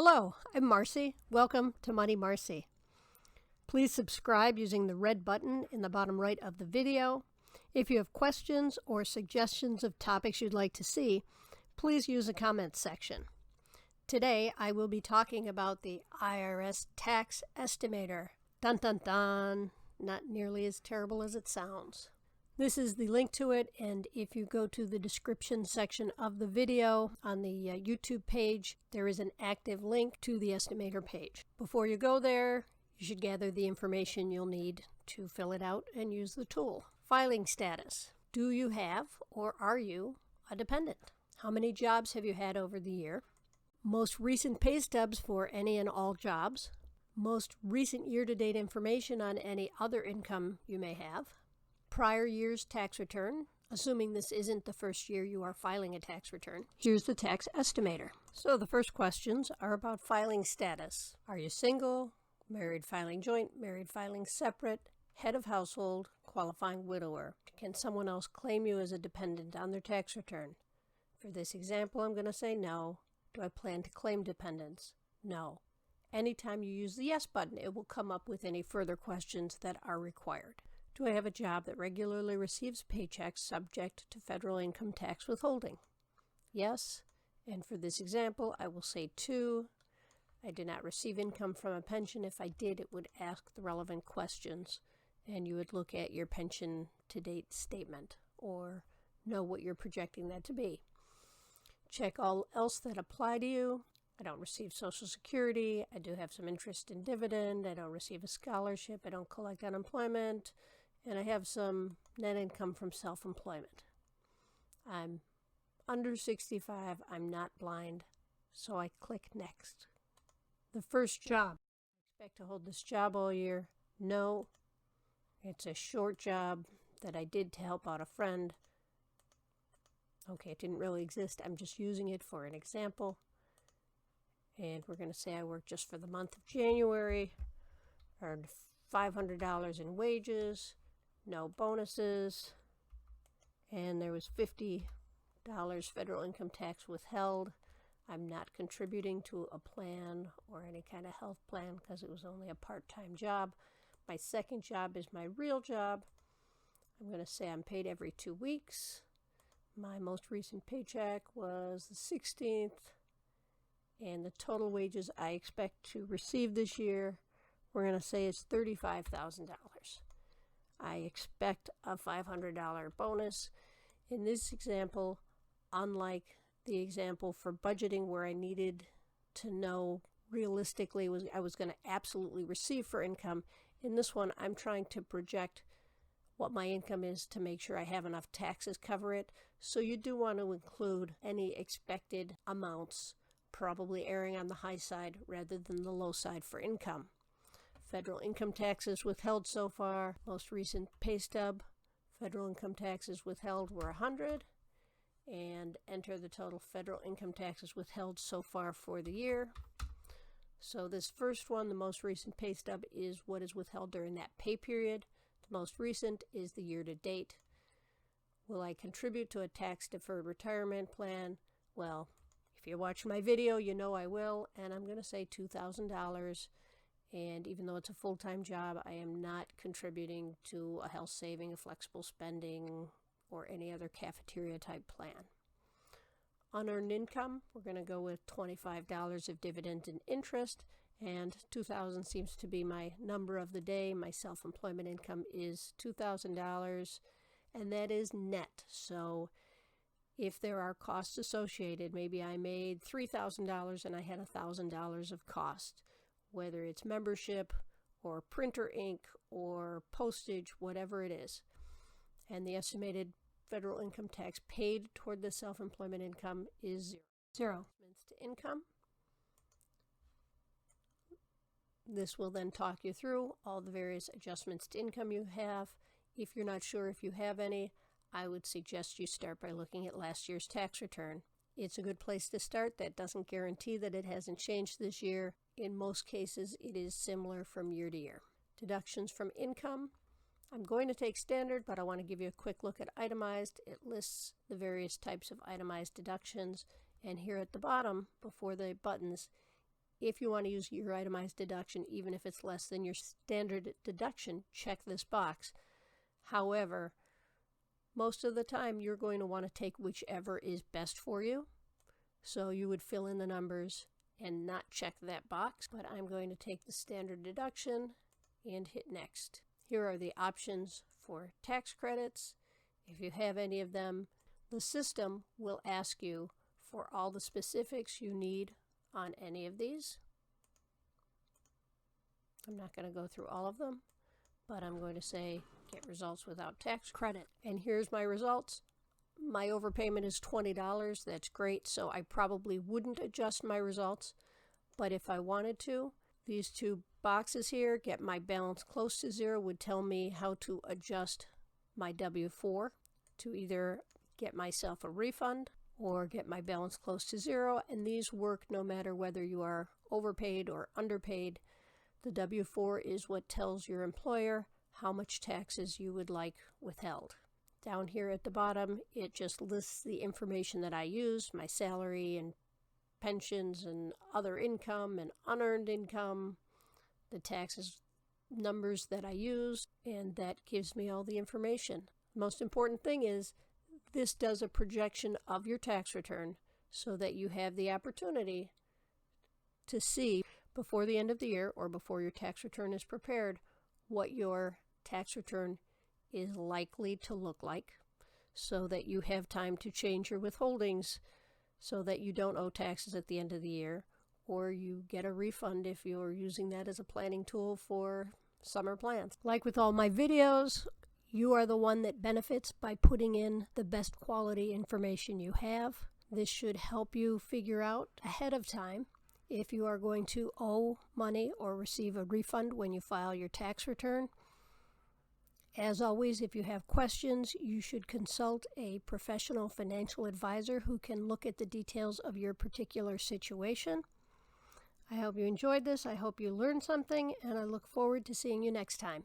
Hello, I'm Marcy. Welcome to MoneyMarci. Please subscribe using the red button in the bottom right of the video. If you have questions or suggestions of topics you'd like to see, please use the comments section. Today I will be talking about the IRS Tax Estimator. Dun dun dun! Not nearly as terrible as it sounds. This is the link to it, and if you go to the description section of the video on the YouTube page, there is an active link to the estimator page. Before you go there, you should gather the information you'll need to fill it out and use the tool. Filing status. Do you have or are you a dependent? How many jobs have you had over the year? Most recent pay stubs for any and all jobs. Most recent year-to-date information on any other income you may have. Prior year's tax return, assuming this isn't the first year you are filing a tax return. Here's the tax estimator. So the first questions are about filing status. Are you single, married filing joint, married filing separate, head of household, qualifying widower? Can someone else claim you as a dependent on their tax return? For this example, I'm going to say no. Do I plan to claim dependents? No. Anytime you use the yes button, it will come up with any further questions that are required. Do I have a job that regularly receives paychecks subject to federal income tax withholding? Yes. And for this example, I will say 2. I did not receive income from a pension. If I did, it would ask the relevant questions, and you would look at your pension to date statement or know what you're projecting that to be. Check all else that apply to you. I don't receive Social Security. I do have some interest in dividend. I don't receive a scholarship. I don't collect unemployment. And I have some net income from self-employment. I'm under 65. I'm not blind. So I click next. The first job. I expect to hold this job all year. No. It's a short job that I did to help out a friend. Okay, it didn't really exist. I'm just using it for an example. And we're going to say I worked just for the month of January. Earned $500 in wages. No bonuses, and there was $50 federal income tax withheld. I'm not contributing to a plan or any kind of health plan because it was only a part-time job. My second job is my real job. I'm going to say I'm paid every 2 weeks. My most recent paycheck was the 16th, and the total wages I expect to receive this year, we're going to say it's $35,000. I expect a $500 bonus. In this example, unlike the example for budgeting where I needed to know realistically I was going to absolutely receive for income, in this one I'm trying to project what my income is to make sure I have enough taxes cover it. So you do want to include any expected amounts, probably erring on the high side rather than the low side for income. Federal income taxes withheld so far. Most recent pay stub, federal income taxes withheld were $100. And enter the total federal income taxes withheld so far for the year. So this first one, the most recent pay stub, is what is withheld during that pay period. The most recent is the year to date. Will I contribute to a tax-deferred retirement plan? Well, if you watch my video, you know I will, and I'm going to say $2,000. And even though it's a full-time job, I am not contributing to a health saving, a flexible spending, or any other cafeteria type plan. Unearned income, we're going to go with $25 of dividend and interest, and $2,000 seems to be my number of the day. My self-employment income is $2,000, and that is net. So if there are costs associated, maybe I made $3,000 and I had $1,000 of cost, whether it's membership or printer ink or postage, whatever it is. And the estimated federal income tax paid toward the self-employment income is zero. To income. This will then talk you through all the various adjustments to income you have. If you're not sure if you have any, I would suggest you start by looking at last year's tax return. It's a good place to start. That doesn't guarantee that it hasn't changed this year. In most cases, it is similar from year to year. Deductions from income. I'm going to take standard, but I want to give you a quick look at itemized. It lists the various types of itemized deductions, and here at the bottom, before the buttons, if you want to use your itemized deduction, even if it's less than your standard deduction, check this box. However, most of the time you're going to want to take whichever is best for you. So you would fill in the numbers and not check that box. But I'm going to take the standard deduction and hit next. Here are the options for tax credits. If you have any of them, the system will ask you for all the specifics you need on any of these. I'm not going to go through all of them, but I'm going to say get results without tax credit. And here's my results. My overpayment is $20. That's great, so I probably wouldn't adjust my results. But if I wanted to, these two boxes here, get my balance close to zero, would tell me how to adjust my W-4 to either get myself a refund or get my balance close to zero. And these work no matter whether you are overpaid or underpaid. The W-4 is what tells your employer how much taxes you would like withheld. Down here at the bottom, it just lists the information that I use, my salary and pensions and other income and unearned income, the taxes numbers that I use, and that gives me all the information. The most important thing is this does a projection of your tax return so that you have the opportunity to see before the end of the year or before your tax return is prepared what your tax return is likely to look like, so that you have time to change your withholdings so that you don't owe taxes at the end of the year, or you get a refund if you're using that as a planning tool for summer plans. Like with all my videos, you are the one that benefits by putting in the best quality information you have. This should help you figure out ahead of time if you are going to owe money or receive a refund when you file your tax return. As always, if you have questions, you should consult a professional financial advisor who can look at the details of your particular situation. I hope you enjoyed this. I hope you learned something, and I look forward to seeing you next time.